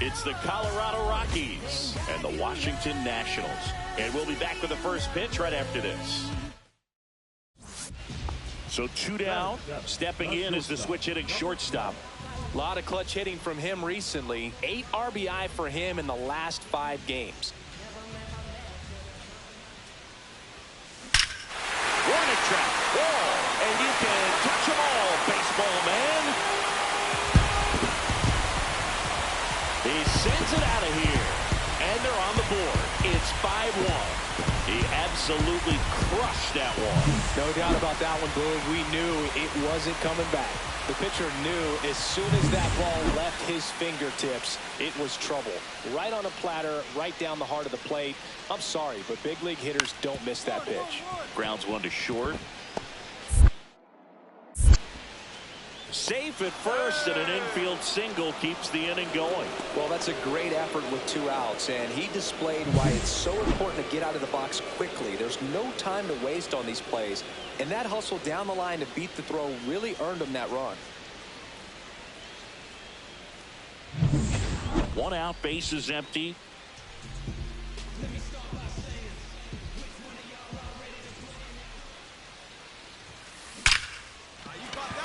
It's the Colorado Rockies and the Washington Nationals. And we'll be back for the first pitch right after this. So 2 down. Stepping in is the switch hitting shortstop. A lot of clutch hitting from him recently. 8 RBI for him in the last 5 games. Warning track. Ball. And you can touch them all, baseball man. He sends it out of here. And they're on the board. It's 5-1. He absolutely crushed that one. No doubt about that one, Boog. We knew it wasn't coming back. The pitcher knew as soon as that ball left his fingertips, it was trouble. Right on a platter, right down the heart of the plate. I'm sorry, but big league hitters don't miss that pitch. Grounds one to short. Safe at first, and an infield single keeps the inning going. Well, that's a great effort with 2 outs, and he displayed why it's so important to get out of the box quickly. There's no time to waste on these plays, and that hustle down the line to beat the throw really earned him that run. 1 out, base is empty.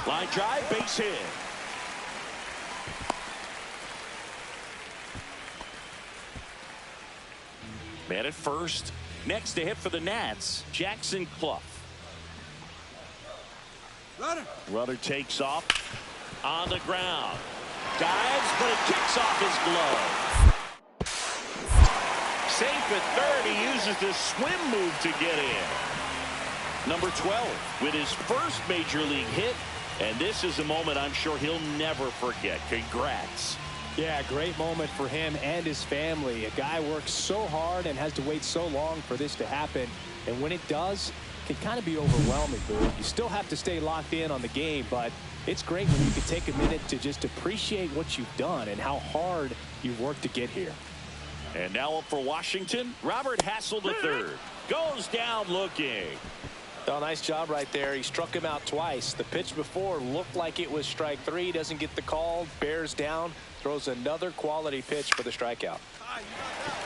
Line drive, base hit. Man at first. Next to hit for the Nats, Jackson Clough. Runner takes off on the ground. Dives, but it kicks off his glove. Safe at third. He uses the swim move to get in. Number 12 with his first major league hit. And this is a moment I'm sure he'll never forget. Congrats. Yeah, great moment for him and his family. A guy works so hard and has to wait so long for this to happen. And when it does, it can kind of be overwhelming, Boo. You still have to stay locked in on the game, but it's great when you can take a minute to just appreciate what you've done and how hard you've worked to get here. And now up for Washington, Robert Hassel III goes down looking. Oh, nice job right there. He struck him out twice. The pitch before looked like it was strike 3. Doesn't get the call. Bears down. Throws another quality pitch for the strikeout.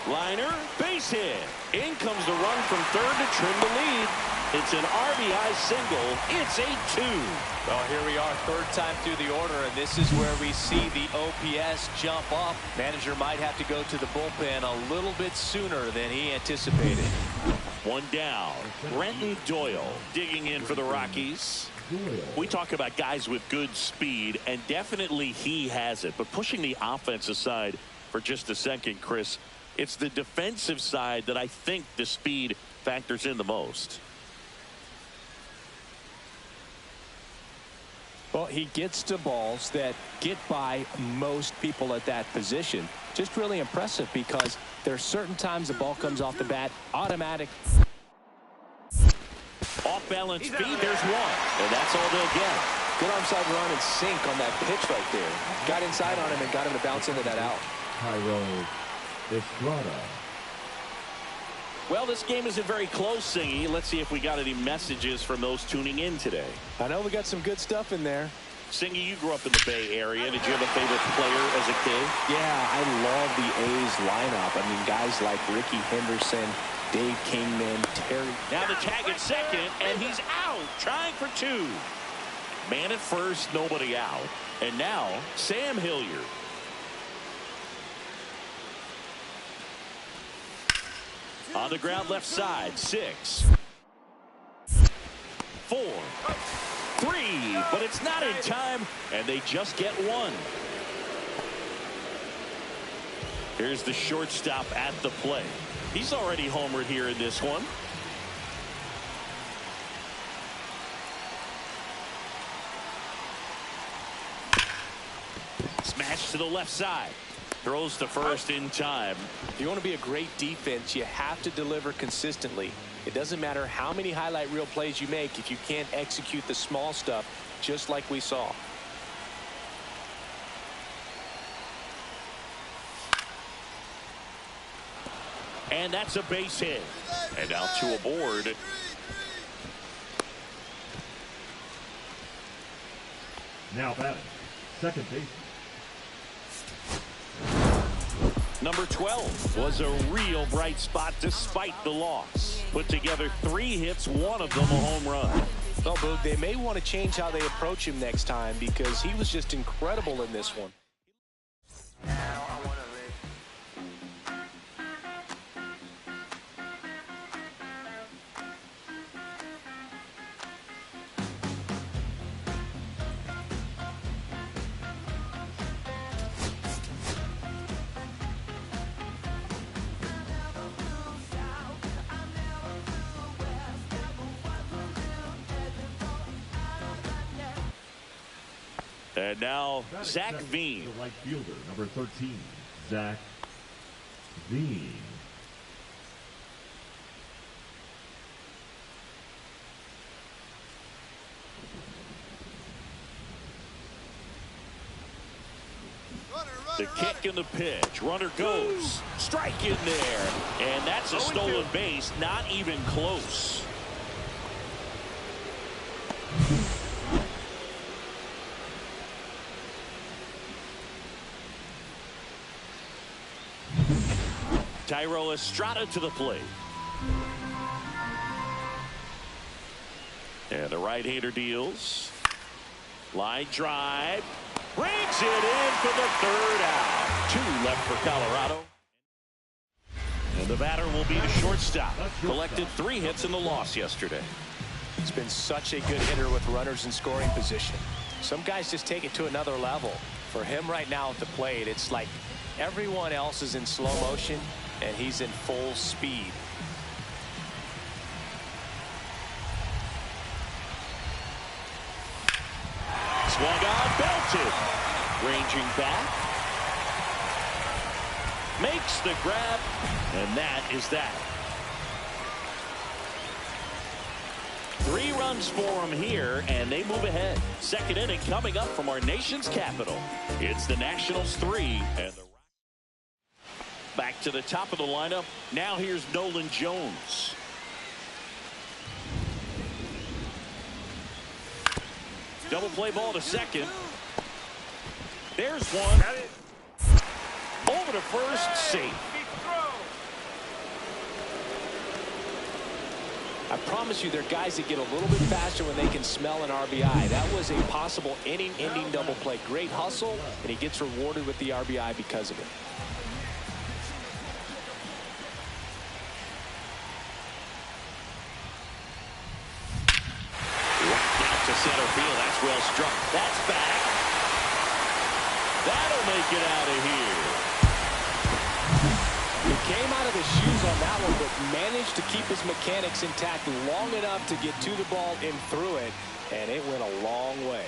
Liner, base hit. In comes the run from third to trim the lead. It's an RBI single. It's 8-2. Well, here we are, third time through the order, and this is where we see the OPS jump up. Manager might have to go to the bullpen a little bit sooner than he anticipated. 1 down. Brenton Doyle digging in for the Rockies. We talk about guys with good speed, and definitely he has it. But pushing the offense aside for just a second, Chris, it's the defensive side that I think the speed factors in the most. Well, he gets to balls that get by most people at that position. Just really impressive because there's certain times the ball comes off the bat automatic. Off balance speed, there's one, and that's all they'll get. Good onside run and sink on that pitch right there. Got inside on him and got him to bounce into that out. Well, this game isn't very close, Singy. Let's see if we got any messages from those tuning in today. I know we got some good stuff in there. Singy, you grew up in the Bay Area. Did you have a favorite player as a kid? Yeah, I love the A's lineup. I mean, guys like Ricky Henderson, Dave Kingman, Terry. Now the tag at second, and he's out, trying for 2. Man at first, nobody out. And now, Sam Hilliard. On the ground left side, 6, 4, 3, but it's not in time, and they just get 1. Here's the shortstop at the plate. He's already homered here in this one. Smash to the left side. Throws to first in time. If you want to be a great defense, you have to deliver consistently. It doesn't matter how many highlight reel plays you make if you can't execute the small stuff, just like we saw. And that's a base hit. And out to aboard. Now batting, second base. Number 12 was a real bright spot despite the loss. Put together 3 hits, one of them a home run. Well, Boog, they may want to change how they approach him next time because he was just incredible in this one. And now Zach Veen. The right fielder, number 13, Zach Veen. The kick and the pitch. Runner goes. Strike in there. And that's a stolen base. Not even close. Tyro Estrada to the plate. And the right-hander deals. Line drive. Brings it in for the 3rd out. 2 left for Colorado. And the batter will be the shortstop. Collected 3 hits in the loss yesterday. He's been such a good hitter with runners in scoring position. Some guys just take it to another level. For him right now at the plate, it's like everyone else is in slow motion and he's in full speed. Swung on, belted. Ranging back. Makes the grab, and that is that. 3 runs for him here, and they move ahead. 2nd inning coming up from our nation's capital. It's the Nationals 3 and the back to the top of the lineup. Now here's Nolan Jones. Double play ball to second. There's one. Over to first, safe. I promise you, there are guys that get a little bit faster when they can smell an RBI. That was a possible inning-ending double play. Great hustle, and he gets rewarded with the RBI because of it. Center field. That's well struck. That's back. That'll make it out of here. He came out of the shoes on that one, but managed to keep his mechanics intact long enough to get to the ball and through it, and it went a long way.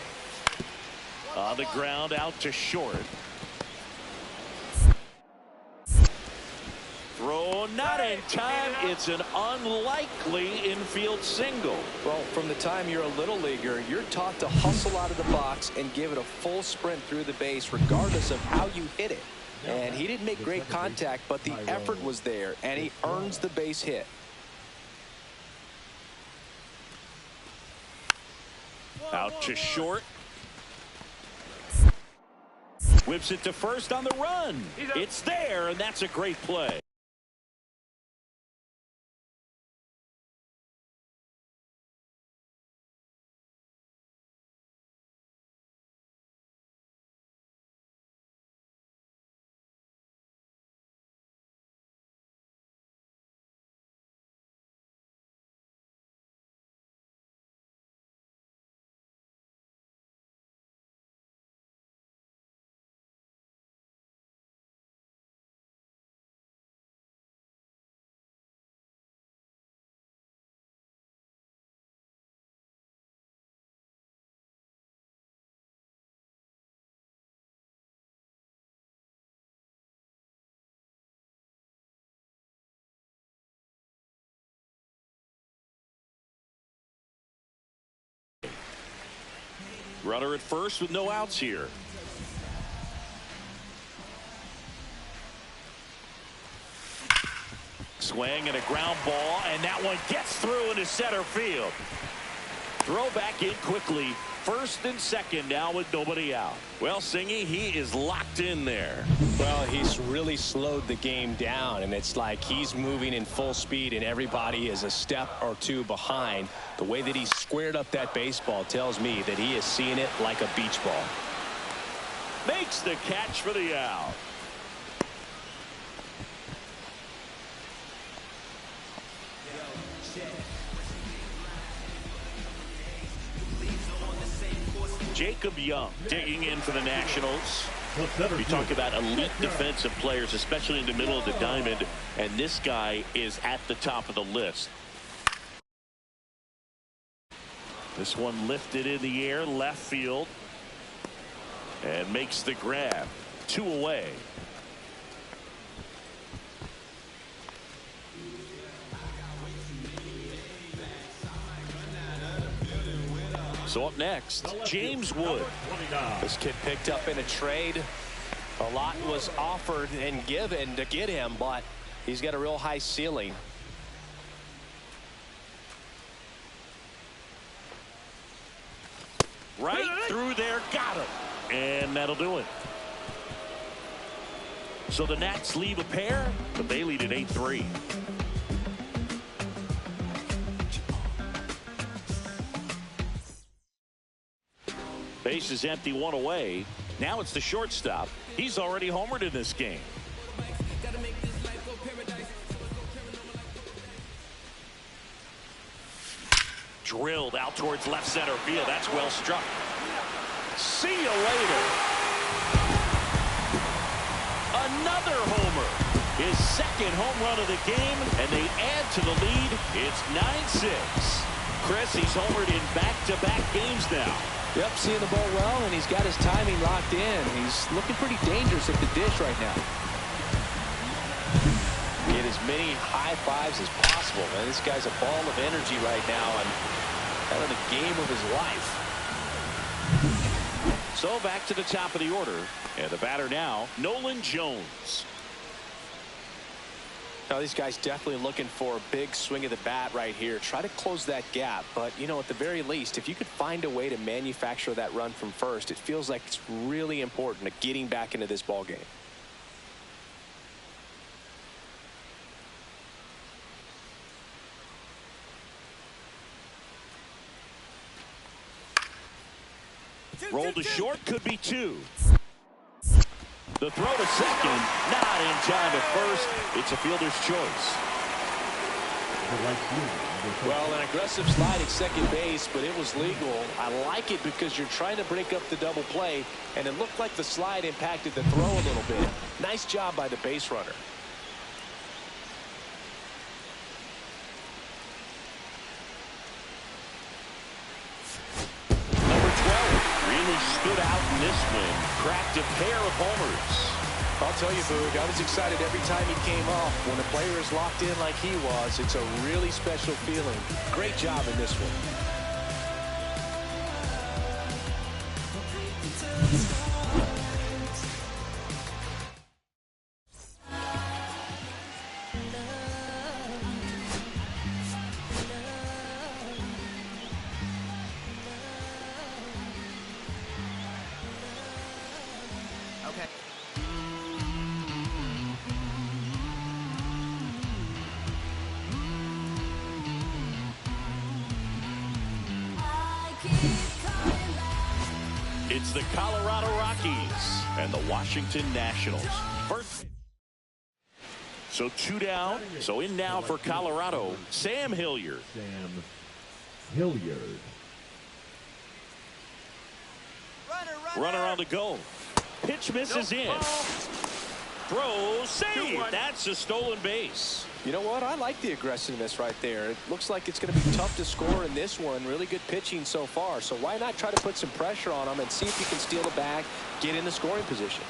On the ground, out to short. Throw not in time. It's an unlikely infield single. Well, from the time you're a little leaguer, you're taught to hustle out of the box and give it a full sprint through the base regardless of how you hit it. And he didn't make great contact, but the effort was there, and he earns the base hit. Out to short. Whips it to first on the run. It's there, and that's a great play. Runner at first with no outs here. Swing and a ground ball, and that one gets through into center field. Throw back in quickly. First and second now with nobody out. Well, Singy, he is locked in there. Well, he's really slowed the game down, and it's like he's moving in full speed, and everybody is a step or two behind. The way that he squared up that baseball tells me that he is seeing it like a beach ball. Makes the catch for the out. Jacob Young digging in for the Nationals. We talk about elite defensive players, especially in the middle of the diamond, and this guy is at the top of the list. This one lifted in the air, left field, and makes the grab. 2 away. So up next, James Wood. This kid picked up in a trade. A lot was offered and given to get him, but he's got a real high ceiling. Right through there, got him. And that'll do it. So the Nats leave a pair, but they lead at 8-3. Base is empty, 1 away. Now it's the shortstop. He's already homered in this game. Drilled out towards left center field. That's well struck. See you later. Another homer. His second home run of the game, and they add to the lead. It's 9-6. Chris, he's homered in back-to-back games now. Yep, seeing the ball well, and he's got his timing locked in. He's looking pretty dangerous at the dish right now. Get as many high fives as possible, man. This guy's a ball of energy right now and having the game of his life. So back to the top of the order, and the batter now, Nolan Jones. Now, these guys definitely looking for a big swing of the bat right here. Try to close that gap. But, you know, at the very least, if you could find a way to manufacture that run from first, it feels like it's really important to getting back into this ball game. Roll to short, could be 2. The throw to second, not in time at first. It's a fielder's choice. Well, an aggressive slide at second base, but it was legal. I like it because you're trying to break up the double play, and it looked like the slide impacted the throw a little bit. Nice job by the base runner. Stood out in this win, cracked a pair of homers. I'll tell you, Boog, I was excited every time he came off. When a player is locked in like he was, it's a really special feeling. Great job in this one. It's the Colorado Rockies and the Washington Nationals. First. So 2 down. So in now for Colorado, Sam Hilliard. Sam Hilliard. Runner on the go. Pitch misses in. Throw, save. That's a stolen base. You know what? I like the aggressiveness right there. It looks like it's going to be tough to score in this one. Really good pitching so far. So why not try to put some pressure on him and see if he can steal the bag, get in the scoring position.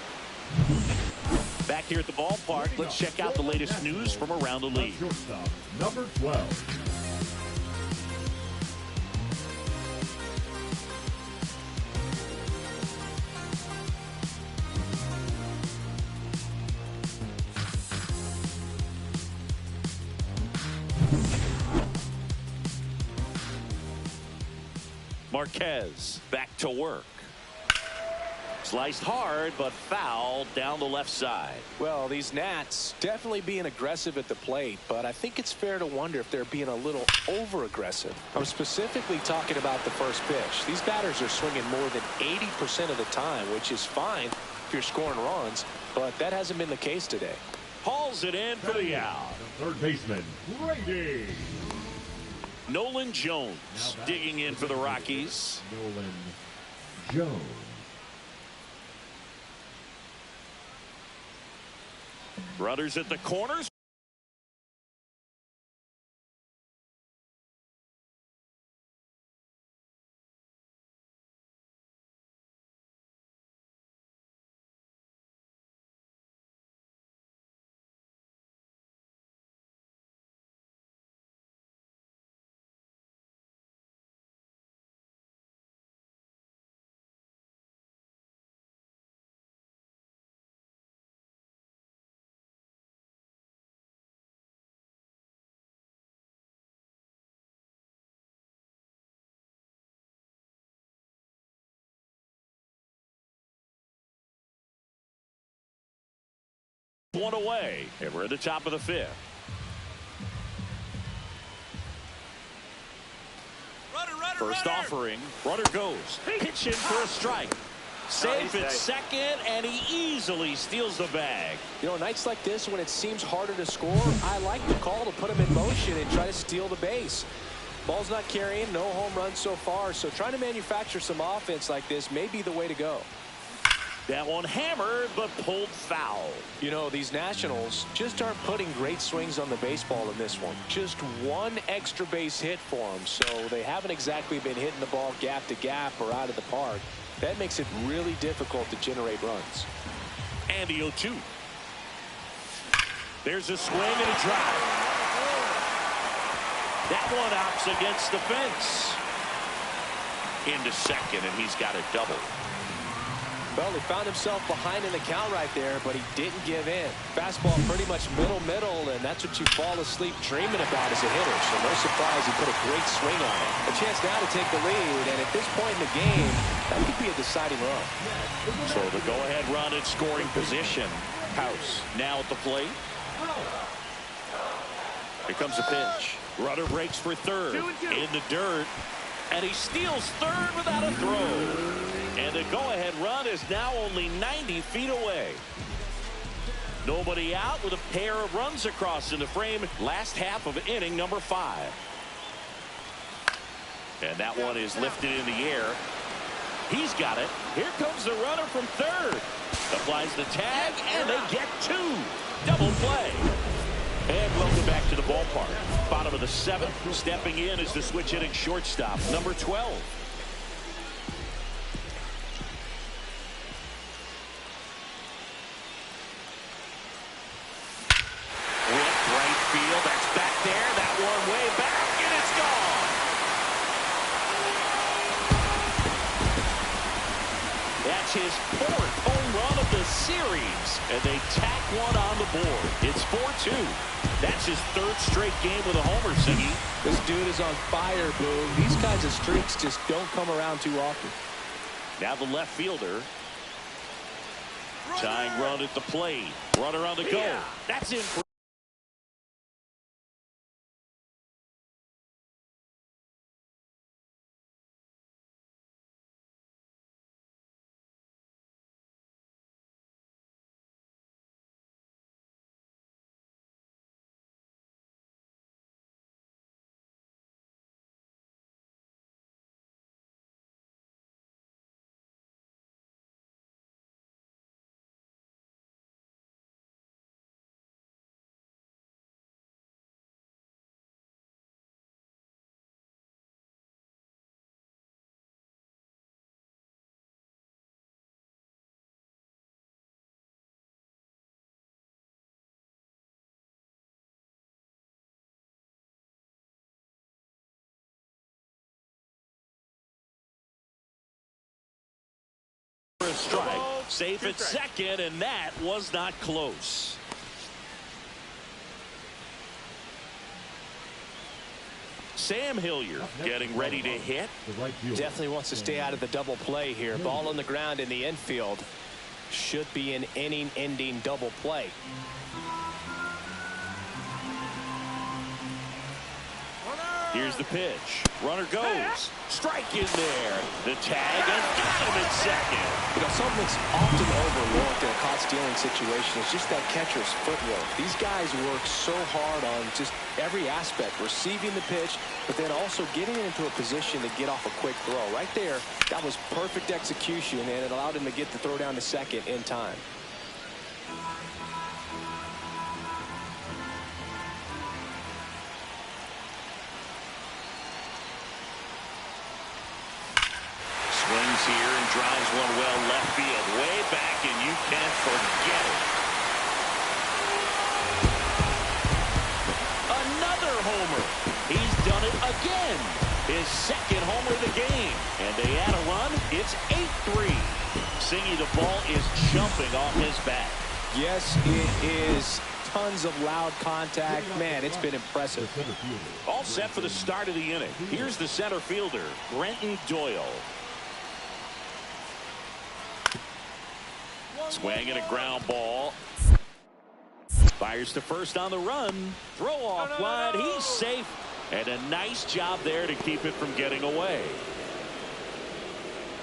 Back here at the ballpark, let's check out the latest news from around the league. Number 12. Marquez back to work. Sliced hard, but foul down the left side. Well, these Nats definitely being aggressive at the plate, but I think it's fair to wonder if they're being a little over-aggressive. I'm specifically talking about the first pitch. These batters are swinging more than 80% of the time, which is fine if you're scoring runs, but that hasn't been the case today. Hauls it in for the out. Third baseman, Brady. Nolan Jones digging in for the Rockies. Nolan Jones. Runners at the corners. One away, and we're at the top of the fifth. First offering, runner goes, pitching for a strike. Safe at second, and he easily steals the bag. You know, nights like this when it seems harder to score, I like the call to put him in motion and try to steal the base. Ball's not carrying, no home runs so far, so trying to manufacture some offense like this may be the way to go. That one hammered, but pulled foul. You know, these Nationals just aren't putting great swings on the baseball in this one. Just one extra base hit for them, so they haven't exactly been hitting the ball gap to gap or out of the park. That makes it really difficult to generate runs. And the 0-2. There's a swing and a drive. That one opts against the fence. Into second, and he's got a double. Well, he found himself behind in the count right there, but he didn't give in. Fastball pretty much middle, and that's what you fall asleep dreaming about as a hitter. So no surprise he put a great swing on it. A chance now to take the lead, and at this point in the game, that could be a deciding run. So the go-ahead run in scoring position. House now at the plate. Here comes a pitch. Runner breaks for third. In the dirt. And he steals third without a throw. And the go-ahead run is now only 90 feet away. Nobody out with a pair of runs across in the frame. Last half of inning number 5. And that one is lifted in the air. He's got it. Here comes the runner from third. Applies the tag, and they get 2. Double play. And welcome back to the ballpark. Bottom of the 7th. Stepping in is the switch hitting shortstop, number 12. With right field. That's back there. That one way back, and it's gone. That's his 4th home run of the series. And they tack one on the board. It's 4-2. That's his 3rd straight game with a homer, Siggy. This dude is on fire, Boone. These kinds of streaks just don't come around too often. Now the left fielder. Tying run at the plate. Runner on the go. That's in. A strike, safe at second, and that was not close. Sam Hilliard getting ready to hit. Definitely wants to stay out of the double play here. Ball on the ground in the infield. Should be an inning-ending double play. Here's the pitch. Runner goes. Strike in there. The tag, and got him in second. You know, something that's often overlooked in a caught stealing situation is just that catcher's footwork. These guys work so hard on just every aspect, receiving the pitch, but then also getting into a position to get off a quick throw. Right there, that was perfect execution, and it allowed him to get the throw down to second in time. Swings here and drives one well left field, way back, and you can't forget it. Another homer. He's done it again. His second homer of the game. And they add a run. It's 8-3. Singy, the ball is jumping off his bat. Yes, it is. Tons of loud contact. Man, it's been impressive. All set for the start of the inning. Here's the center fielder, Brenton Doyle. Swing and a ground ball. Fires to first on the run. Throw off line. He's safe. And a nice job there to keep it from getting away.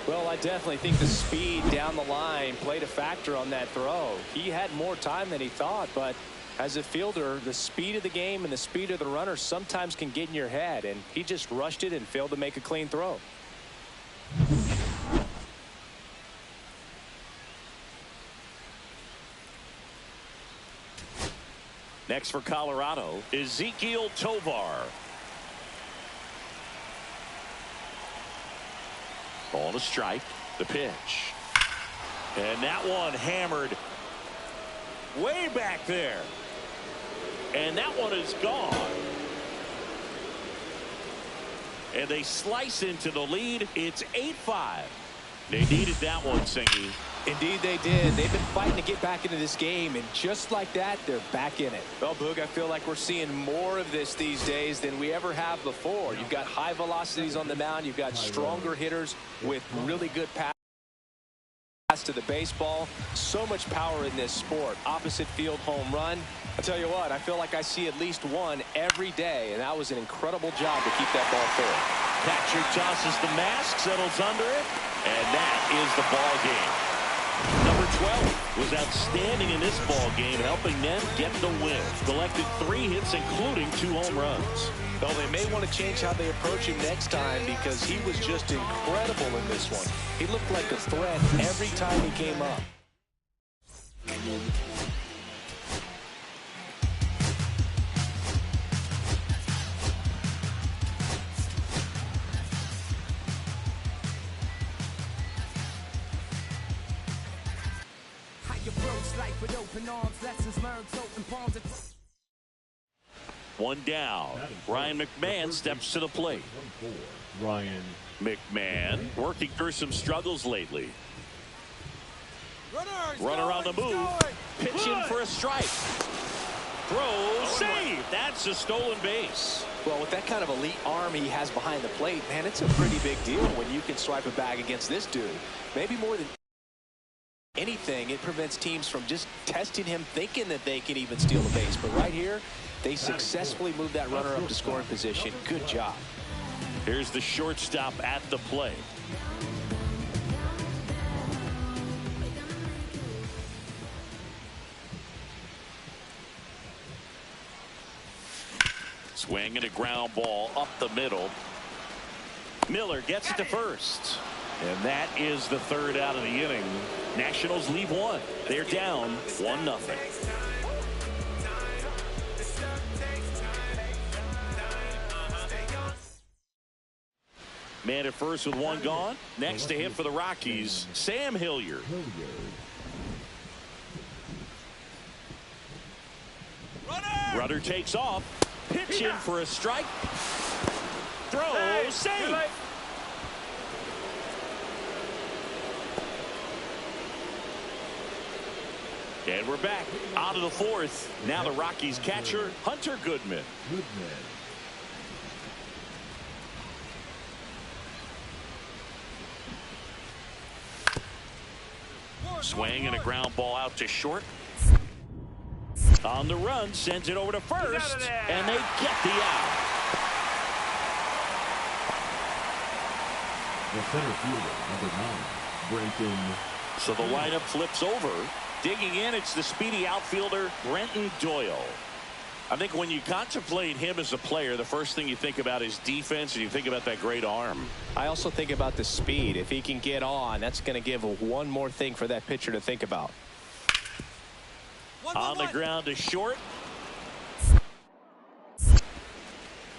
Well, I definitely think the speed down the line played a factor on that throw. He had more time than he thought, but as a fielder, the speed of the game and the speed of the runner sometimes can get in your head, and he just rushed it and failed to make a clean throw. Next for Colorado, Ezequiel Tovar. Ball to strike. The pitch. And that one hammered way back there. And that one is gone. And they slice into the lead. It's 8-5. They needed that one, Singy. Indeed they did. They've been fighting to get back into this game, and just like that, they're back in it. Well, Boog, I feel like we're seeing more of this these days than we ever have before. You've got high velocities on the mound. You've got stronger hitters with really good pass to the baseball. So much power in this sport. Opposite field home run. I'll tell you what, I feel like I see at least one every day, and that was an incredible job to keep that ball forward. Catcher tosses the mask, settles under it, and that is the ball game. Number 12 was outstanding in this ball game, helping them get the win. Collected 3 hits, including 2 home runs. Well, they may want to change how they approach him next time because he was just incredible in this one. He looked like a threat every time he came up. One down. Ryan McMahon steps to the plate. Ryan McMahon working through some struggles lately. Runner on the move. Pitch in for a strike. Throw, save. That's a stolen base. Well, with that kind of elite arm he has behind the plate, man, it's a pretty big deal when you can swipe a bag against this dude. Maybe more than anything, it prevents teams from just testing him, thinking that they can even steal a base. But right here, they successfully moved that runner up to scoring position. Good job. Here's the shortstop at the plate. Swing and a ground ball up the middle. Miller gets it to first. And that is the third out of the inning. Nationals leave one. They're down 1-0. Man at first with one gone. Next to hit for the Rockies, Sam Hilliard. Runner takes off. Pitch in for a strike. Throw, save. And we're back out of the fourth. Now the Rockies catcher, Hunter Goodman. Swing and a ground ball out to short. On the run, sends it over to first, and they get the out. The center fielder, number 9, Brenton. So the lineup flips over. Digging in, it's the speedy outfielder, Brenton Doyle. I think when you contemplate him as a player, the first thing you think about is defense, and you think about that great arm. I also think about the speed. If he can get on, that's going to give one more thing for that pitcher to think about. On the ground to short.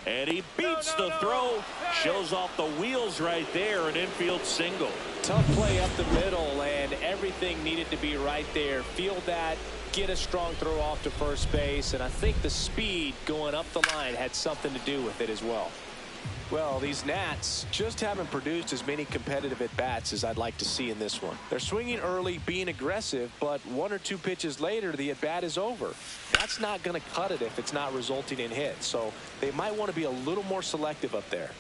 And he beats the throw. Shows off the wheels right there. An infield single. Tough play up the middle, and everything needed to be right there. Field that, get a strong throw off to first base, and I think the speed going up the line had something to do with it as well. Well, these Nats just haven't produced as many competitive at-bats as I'd like to see in this one. They're swinging early, being aggressive, but 1 or 2 pitches later, the at-bat is over. That's not going to cut it if it's not resulting in hits, so they might want to be a little more selective up there.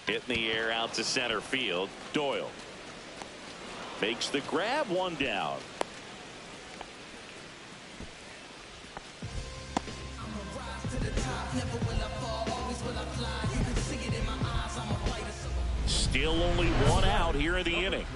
Hitting the air out to center field. Doyle makes the grab, 1 down. Still only 1 out here in the inning.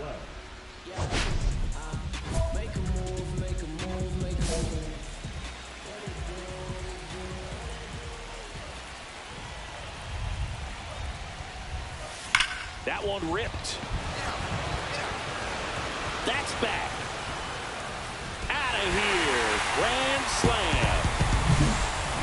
That one ripped. That's back. Out of here. Grand slam.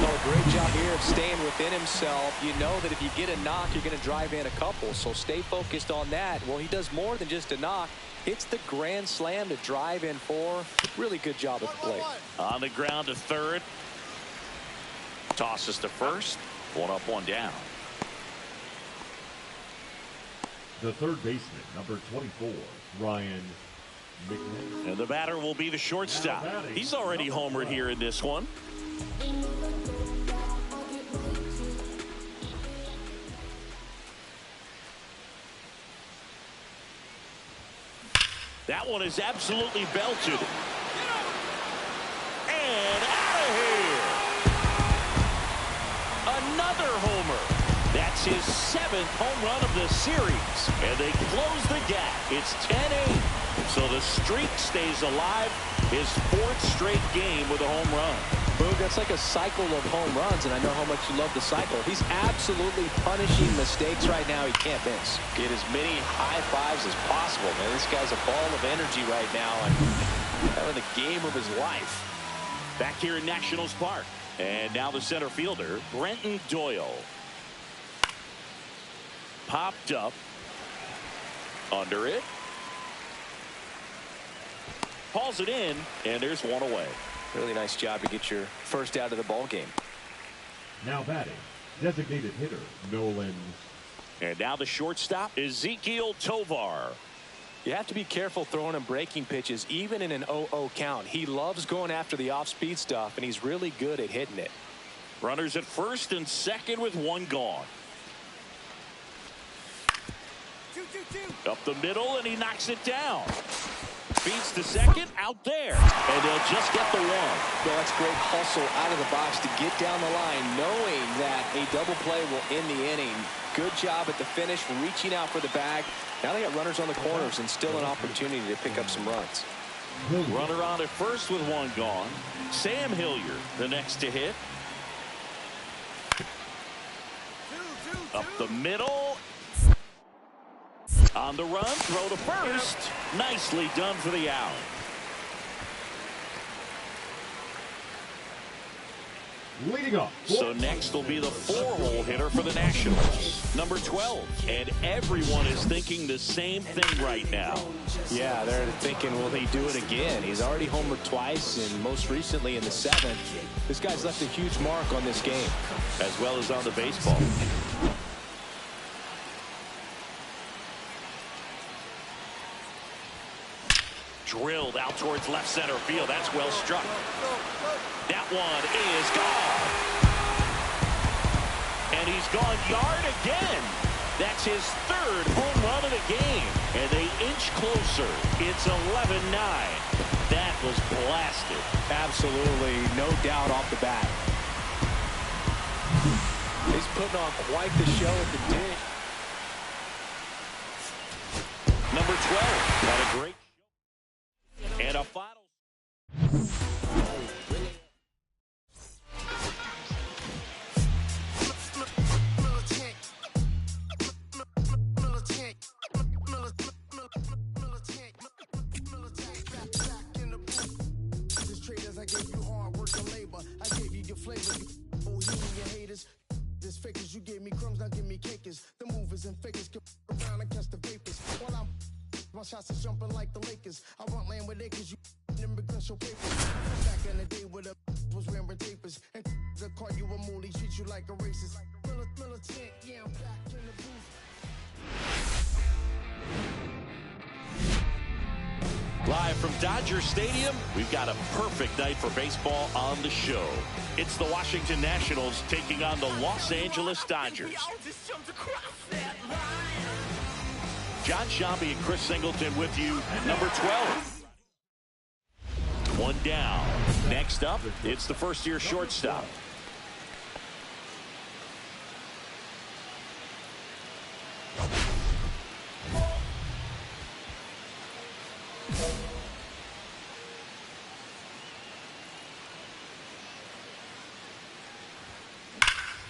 No, great job here of staying within himself. You know that if you get a knock, you're going to drive in a couple. So stay focused on that. Well, he does more than just a knock. Hits the grand slam to drive in 4. Really good job at the plate. On the ground to third. Tosses to first. 1 up, 1 down. The third baseman, number 24, Ryan McNeil. And the batter will be the shortstop. He's already homered here in this one. That one is absolutely belted. And out of here. Another homer. That's his 7th home run of the series. And they close the gap. It's 10-8. So the streak stays alive. His 4th straight game with a home run. Boog, that's like a cycle of home runs, and I know how much you love the cycle. He's absolutely punishing mistakes right now he can't miss. Get as many high fives as possible, man. This guy's a ball of energy right now and having the game of his life. Back here in Nationals Park. And now the center fielder, Brenton Doyle. Popped up. Under it. Hauls it in, and there's 1 away. Really nice job to get your first out of the ball game. Now batting, designated hitter, Nolan. And now the shortstop, Ezekiel Tovar. You have to be careful throwing and breaking pitches, even in an 0-0 count. He loves going after the off-speed stuff, and he's really good at hitting it. Runners at first and second with 1 gone. Up the middle, and he knocks it down. Beats the second, out there. And they'll just get the 1. Well, that's great hustle out of the box to get down the line, knowing that a double play will end the inning. Good job at the finish, reaching out for the bag. Now they got runners on the corners and still an opportunity to pick up some runs. Runner on at first with 1 gone. Sam Hilliard, the next to hit. Up the middle. On the run, throw to first. Nicely done for the out. Leading off. So next will be the 4-hole hitter for the Nationals, number 12. And everyone is thinking the same thing right now. Yeah, they're thinking, will he do it again? He's already homered twice, and most recently in the 7th. This guy's left a huge mark on this game. As well as on the baseball. Drilled out towards left center field. That's well struck. That one is gone. And he's gone yard again. That's his third home run of the game, and they inch closer. It's 11-9. That was blasted. Absolutely, no doubt off the bat. He's putting on quite the show at the dish. Number 12 had a great show. And a final. You gave me crumbs, now give me cakers. The movers and fakers get around and catch the vapors. While I'm my shots is jumping like the Lakers. I want land with acres, you them because your papers. Back in the day with a was wearing tapers. And the call you a moolie, treat you like a racist. Militant, yeah, I'm back in the booth. Live from Dodger Stadium, we've got a perfect night for baseball on the show. It's the Washington Nationals taking on the Los Angeles Dodgers. John Shambi and Chris Singleton with you, number 12. One down. Next up, it's the first-year shortstop.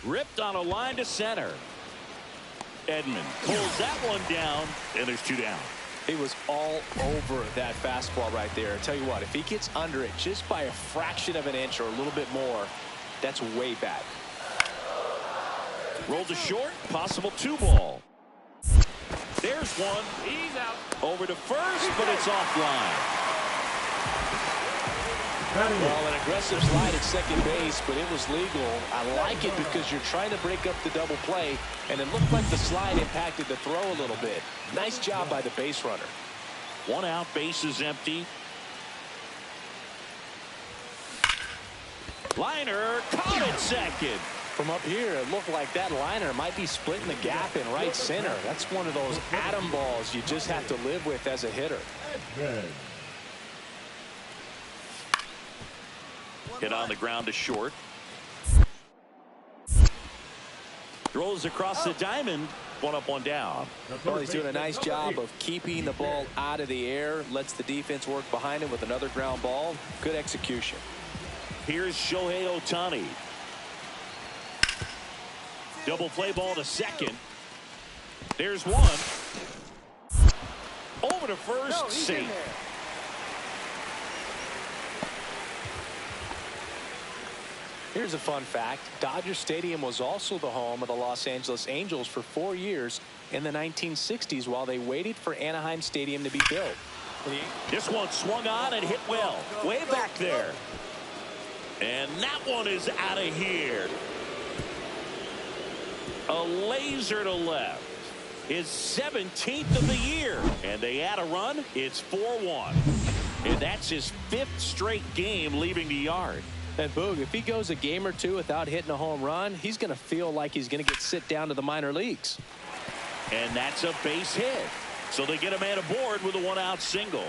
Ripped on a line to center. Edmund pulls that one down, and there's two down. He was all over that fastball right there. I tell you what, if he gets under it just by a fraction of an inch or a little bit more, that's way back. Rolled to short, possible 2-ball. There's one. He's out. Over to first, but it's offline. Well, an aggressive slide at second base, but it was legal. I like it because you're trying to break up the double play, and it looked like the slide impacted the throw a little bit. Nice job by the base runner. One out, base is empty. Liner caught it second. From up here, it looked like that liner might be splitting the gap in right center. That's one of those atom balls you just have to live with as a hitter. Hit on the ground to short. Throws across the diamond. One up, one down. Well, he's doing a nice job of keeping the ball out of the air. Lets the defense work behind him with another ground ball. Good execution. Here's Shohei Ohtani. Double play ball to second. There's one. Over to first. Safe. Here's a fun fact. Dodger Stadium was also the home of the Los Angeles Angels for 4 years in the 1960s while they waited for Anaheim Stadium to be built. This one swung on and hit well. Way back there. And that one is out of here. A laser to left. His 17th of the year. And they add a run. It's 4-1. And that's his 5th straight game leaving the yard. And Boog, if he goes a game or two without hitting a home run, he's going to feel like he's going to get sit down to the minor leagues. And that's a base hit. So they get a man aboard with a one-out single.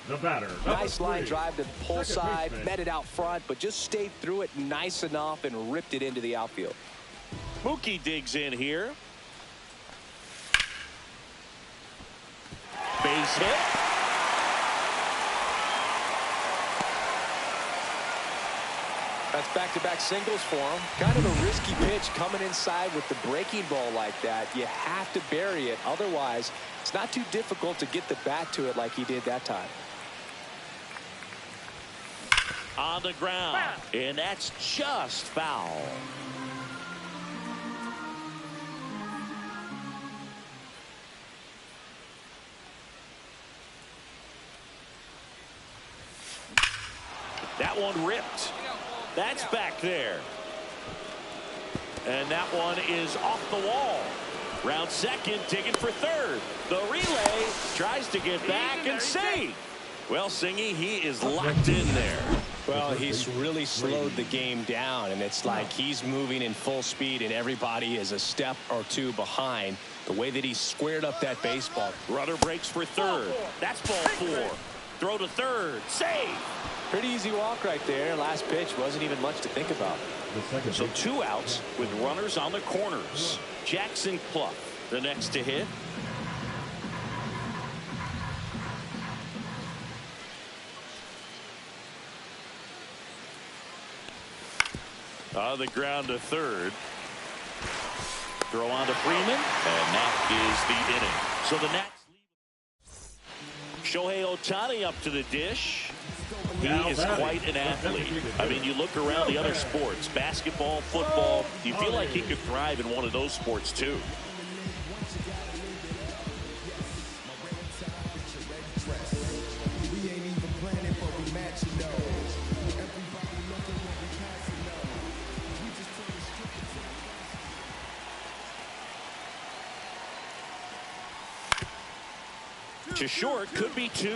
The batter. Nice line drive to the pull side, met it out front, but just stayed through it nice enough and ripped it into the outfield. Mookie digs in here. Base hit. That's back-to-back singles for him. Kind of a risky pitch coming inside with the breaking ball like that. You have to bury it. Otherwise, it's not too difficult to get the bat to it like he did that time. On the ground. And that's just foul. That one ripped. That's back there. And that one is off the wall. Round second, digging for third. The relay tries to get back and save. Well, Singy, he is locked in there. Well, he's really slowed the game down, and it's like he's moving in full speed, and everybody is a step or two behind. The way that he squared up that baseball. Runner breaks for third. That's ball 4. Throw to third. Save. Pretty easy walk right there. Last pitch wasn't even much to think about. So 2 outs with runners on the corners. Jackson Clough, the next to hit. On the ground to third. Throw on to Freeman, and that is the inning. So the Nats leave. Shohei Ohtani up to the dish. He is quite an athlete. I mean, you look around the other sports, basketball, football, you feel like he could thrive in one of those sports too. To short, could be 2.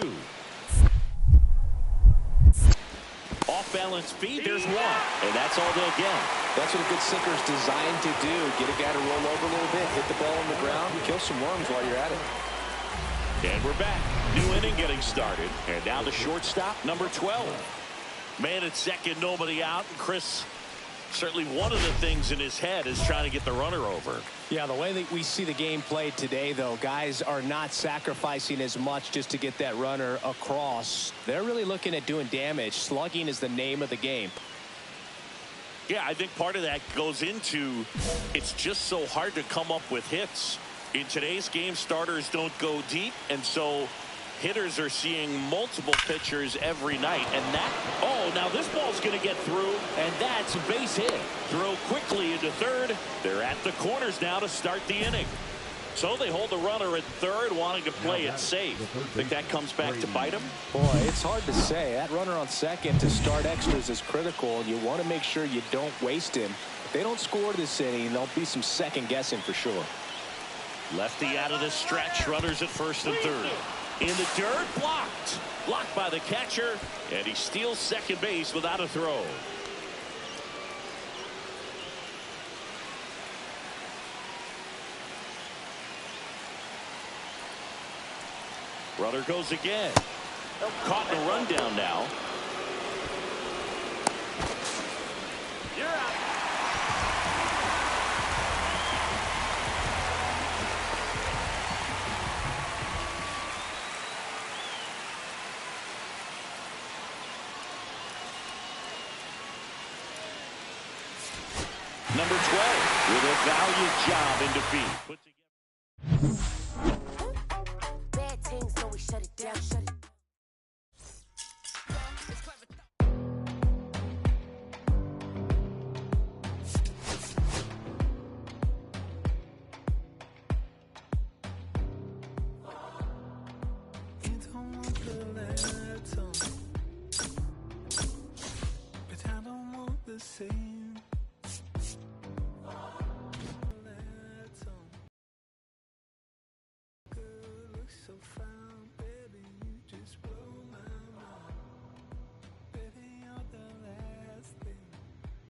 Off-balance feed, there's 1. And that's all they'll get. That's what a good sinker is designed to do. Get a guy to roll over a little bit, hit the ball on the ground, kill some worms while you're at it. And we're back. New inning getting started. And now the shortstop, number 12. Man at second, nobody out. Chris, certainly one of the things in his head is trying to get the runner over. Yeah, the way that we see the game played today, though, guys are not sacrificing as much just to get that runner across. They're really looking at doing damage. Slugging is the name of the game. Yeah, I think part of that goes into it's just so hard to come up with hits. In today's game, starters don't go deep, and so hitters are seeing multiple pitchers every night. And that, oh, now this ball's going to get through, and that's a base hit. Throw quickly into third. They're at the corners now to start the inning. So they hold the runner at third, wanting to play it safe. Think that comes back to bite him? Boy, it's hard to say. That runner on second to start extras is critical, and you want to make sure you don't waste him. If they don't score this inning, there'll be some second guessing for sure. Lefty out of the stretch. Runners at first and third. In the dirt, blocked. Blocked by the catcher, and he steals second base without a throw. Runner goes again. Caught in a rundown now. You're out. Number 12 with a valued job in defeat. Put together. Bad teams, so we shut it down.